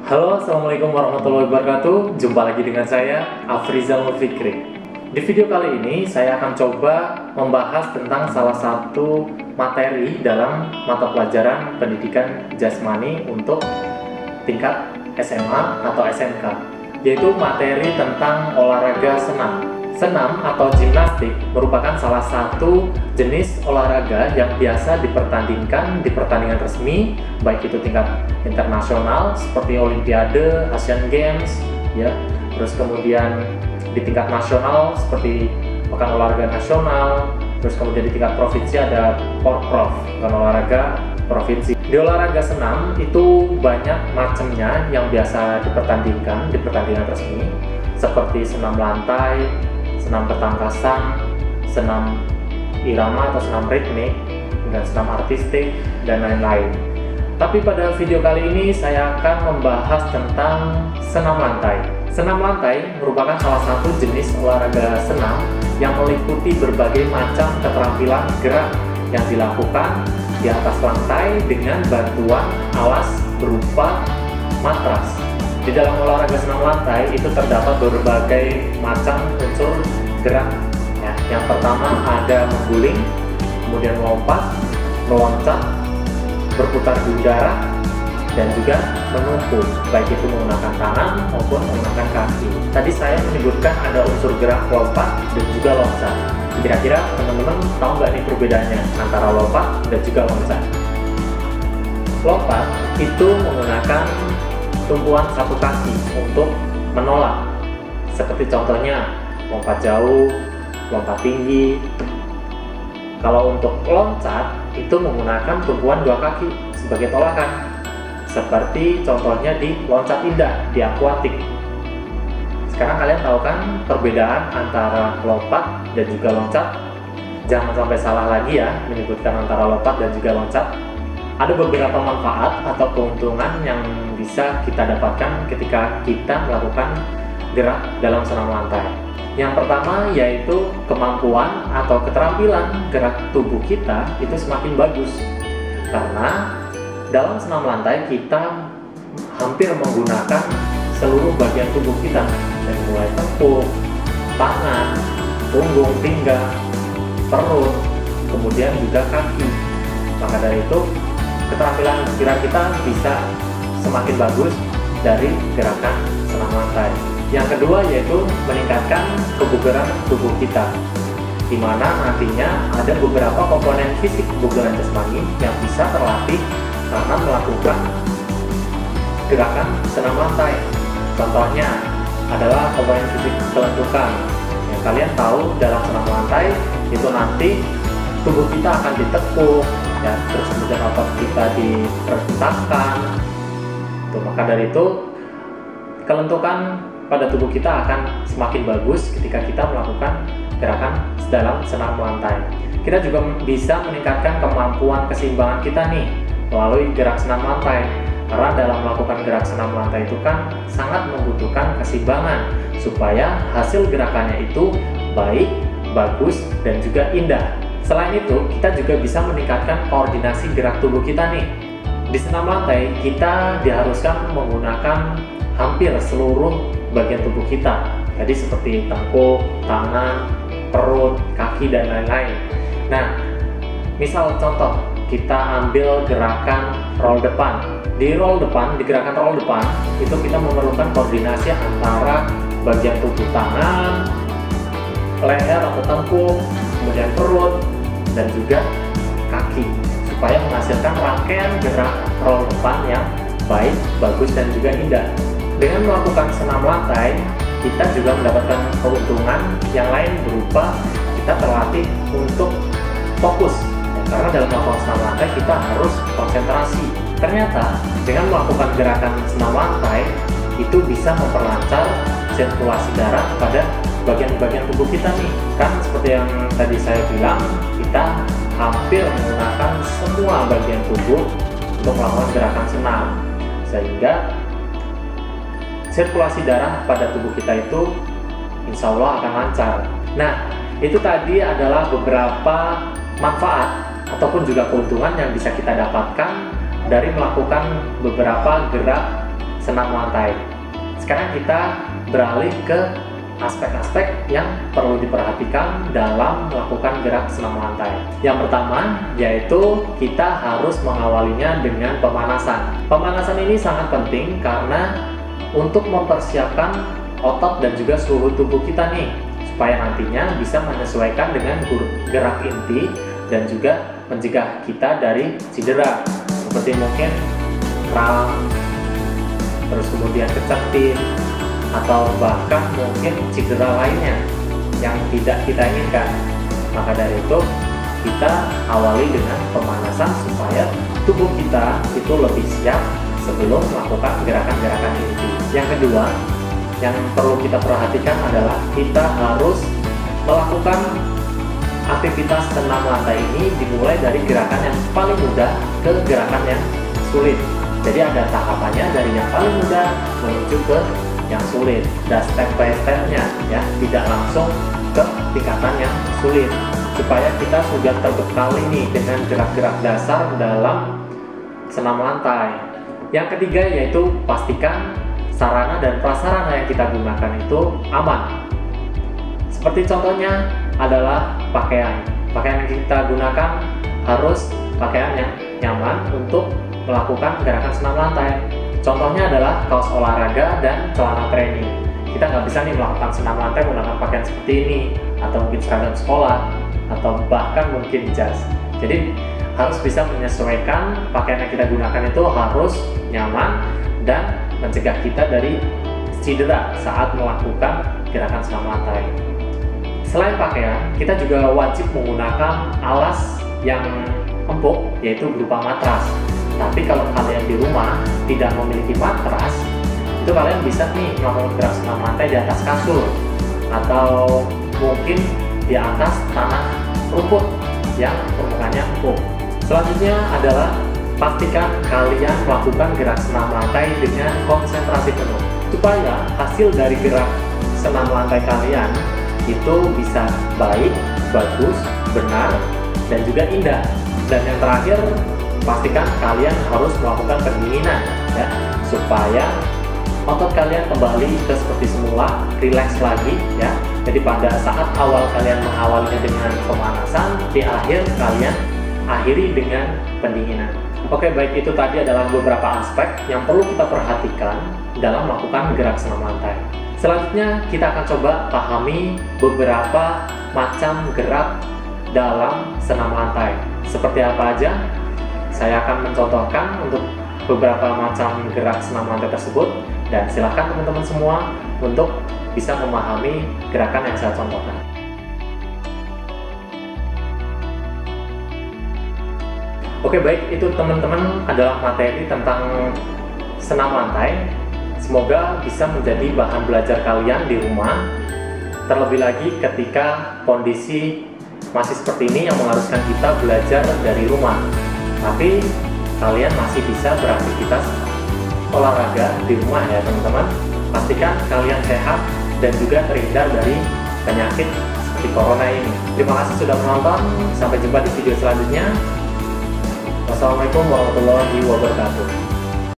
Halo, Assalamualaikum warahmatullahi wabarakatuh. Jumpa lagi dengan saya, Afrizal Fikri. Di video kali ini, saya akan coba membahas tentang salah satu materi dalam mata pelajaran pendidikan jasmani untuk tingkat SMA atau SMK, yaitu materi tentang olahraga senam. Senam atau gimnastik merupakan salah satu jenis olahraga yang biasa dipertandingkan di pertandingan resmi, baik itu tingkat internasional seperti Olimpiade, Asian Games, ya. Terus kemudian di tingkat nasional seperti Pekan Olahraga Nasional. Terus kemudian di tingkat provinsi ada Porprov, Pekan Olahraga Provinsi. Di olahraga senam itu banyak macamnya yang biasa dipertandingkan di pertandingan resmi, seperti senam lantai, senam ketangkasan, senam irama atau senam ritmik, dan senam artistik, dan lain-lain. Tapi pada video kali ini saya akan membahas tentang senam lantai. Senam lantai merupakan salah satu jenis olahraga senam yang meliputi berbagai macam keterampilan gerak yang dilakukan di atas lantai dengan bantuan alas berupa matras. Di dalam olahraga senam lantai itu terdapat berbagai macam unsur gerak. Ya, yang pertama ada mengguling, kemudian melompat, meloncat, berputar di udara, dan juga menumpuk, baik itu menggunakan tangan maupun menggunakan kaki. Tadi saya menyebutkan ada unsur gerak lompat dan juga loncat. Kira-kira teman-teman tahu nggak nih perbedaannya antara lompat dan juga loncat? Lompat itu menggunakan tumpuan satu kaki untuk menolak, seperti contohnya lompat jauh, lompat tinggi. Kalau untuk loncat itu menggunakan tumpuan dua kaki sebagai tolakan, seperti contohnya di loncat indah di akuatik. Sekarang kalian tahu kan perbedaan antara lompat dan juga loncat? Jangan sampai salah lagi ya menyebutkan antara lompat dan juga loncat. Ada beberapa manfaat atau keuntungan yang bisa kita dapatkan ketika kita melakukan gerak dalam senam lantai. Yang pertama yaitu kemampuan atau keterampilan gerak tubuh kita itu semakin bagus. Karena dalam senam lantai kita hampir menggunakan seluruh bagian tubuh kita, dari mulai tepuk, tangan, punggung, pinggang, perut, kemudian juga kaki. Maka dari itu keterampilan gerak kita bisa semakin bagus dari gerakan senam lantai. Yang kedua yaitu meningkatkan kebugaran tubuh kita, di mana nantinya ada beberapa komponen fisik kebugaran jasmani yang bisa terlatih karena melakukan gerakan senam lantai. Contohnya adalah komponen fisik kelentukan. Yang kalian tahu dalam senam lantai itu nanti tubuh kita akan ditekuk, ya, terus kemudian otot kita diperhentakkan. Maka dari itu kelentukan pada tubuh kita akan semakin bagus ketika kita melakukan gerakan dalam senam lantai. Kita juga bisa meningkatkan kemampuan keseimbangan kita nih melalui gerak senam lantai. Karena dalam melakukan gerak senam lantai itu kan sangat membutuhkan keseimbangan supaya hasil gerakannya itu baik, bagus, dan juga indah. Selain itu, kita juga bisa meningkatkan koordinasi gerak tubuh kita nih. Di senam lantai, kita diharuskan menggunakan hampir seluruh bagian tubuh kita. Jadi seperti tengkuk, tangan, perut, kaki, dan lain-lain. Nah, misal contoh, kita ambil gerakan roll depan. Di roll depan, di gerakan roll depan, itu kita memerlukan koordinasi antara bagian tubuh tangan, leher atau tengkuk, kemudian perut, dan juga kaki, supaya menghasilkan rangkaian gerak roll depan yang baik, bagus, dan juga indah. Dengan melakukan senam lantai, kita juga mendapatkan keuntungan yang lain berupa kita terlatih untuk fokus. Karena dalam melakukan senam lantai kita harus konsentrasi. Ternyata dengan melakukan gerakan senam lantai itu bisa memperlancar sirkulasi darah pada bagian-bagian tubuh kita nih. Kan seperti yang tadi saya bilang, kita hampir menggunakan semua bagian tubuh untuk melakukan gerakan senam, sehingga sirkulasi darah pada tubuh kita itu insya Allah akan lancar. Nah, itu tadi adalah beberapa manfaat ataupun juga keuntungan yang bisa kita dapatkan dari melakukan beberapa gerak senam lantai. Sekarang kita beralih ke aspek-aspek yang perlu diperhatikan dalam melakukan gerak senam lantai. Yang pertama yaitu kita harus mengawalinya dengan pemanasan. Pemanasan ini sangat penting karena untuk mempersiapkan otot dan juga seluruh tubuh kita nih, supaya nantinya bisa menyesuaikan dengan gerak inti dan juga mencegah kita dari cedera seperti mungkin kram, terus kemudian kecetin, atau bahkan mungkin cedera lainnya yang tidak kita inginkan. Maka dari itu kita awali dengan pemanasan supaya tubuh kita itu lebih siap sebelum melakukan gerakan-gerakan inti. Yang kedua yang perlu kita perhatikan adalah kita harus melakukan aktivitas senam lantai ini dimulai dari gerakan yang paling mudah ke gerakan yang sulit. Jadi ada tahapannya dari yang paling mudah menuju ke yang sulit, dan step by stepnya ya, tidak langsung ke tingkatan yang sulit, supaya kita sudah terbekal ini dengan gerak-gerak dasar dalam senam lantai. Yang ketiga yaitu pastikan sarana dan prasarana yang kita gunakan itu aman. Seperti contohnya adalah pakaian yang kita gunakan harus pakaian yang nyaman untuk melakukan gerakan senam lantai. Contohnya adalah kaos olahraga dan celana training. Kita nggak bisa nih melakukan senam lantai menggunakan pakaian seperti ini, atau mungkin seragam sekolah, atau bahkan mungkin jas. Jadi harus bisa menyesuaikan pakaian yang kita gunakan itu harus nyaman dan mencegah kita dari cedera saat melakukan gerakan senam lantai. Selain pakaian, kita juga wajib menggunakan alas yang empuk, yaitu berupa matras. Tapi kalau kalian di rumah tidak memiliki matras, itu kalian bisa nih melakukan gerak senam lantai di atas kasur atau mungkin di atas tanah rumput yang permukaannya empuk. Selanjutnya adalah pastikan kalian melakukan gerak senam lantai dengan konsentrasi penuh supaya hasil dari gerak senam lantai kalian itu bisa baik, bagus, benar, dan juga indah. Dan yang terakhir, pastikan kalian harus melakukan pendinginan ya, supaya otot kalian kembali ke seperti semula, rileks lagi ya. Jadi pada saat awal kalian mengawalinya dengan pemanasan, di akhir kalian akhiri dengan pendinginan. Oke, baik, itu tadi adalah beberapa aspek yang perlu kita perhatikan dalam melakukan gerak senam lantai. Selanjutnya kita akan coba pahami beberapa macam gerak dalam senam lantai. Seperti apa aja? Saya akan mencontohkan untuk beberapa macam gerak senam lantai tersebut, dan silakan teman-teman semua untuk bisa memahami gerakan yang saya contohkan. Oke, baik, itu teman-teman adalah materi tentang senam lantai. Semoga bisa menjadi bahan belajar kalian di rumah, terlebih lagi ketika kondisi masih seperti ini yang mengharuskan kita belajar dari rumah. Tapi kalian masih bisa beraktivitas olahraga di rumah ya teman-teman. Pastikan kalian sehat dan juga terhindar dari penyakit seperti corona ini. Terima kasih sudah menonton, sampai jumpa di video selanjutnya. Wassalamualaikum warahmatullahi wabarakatuh.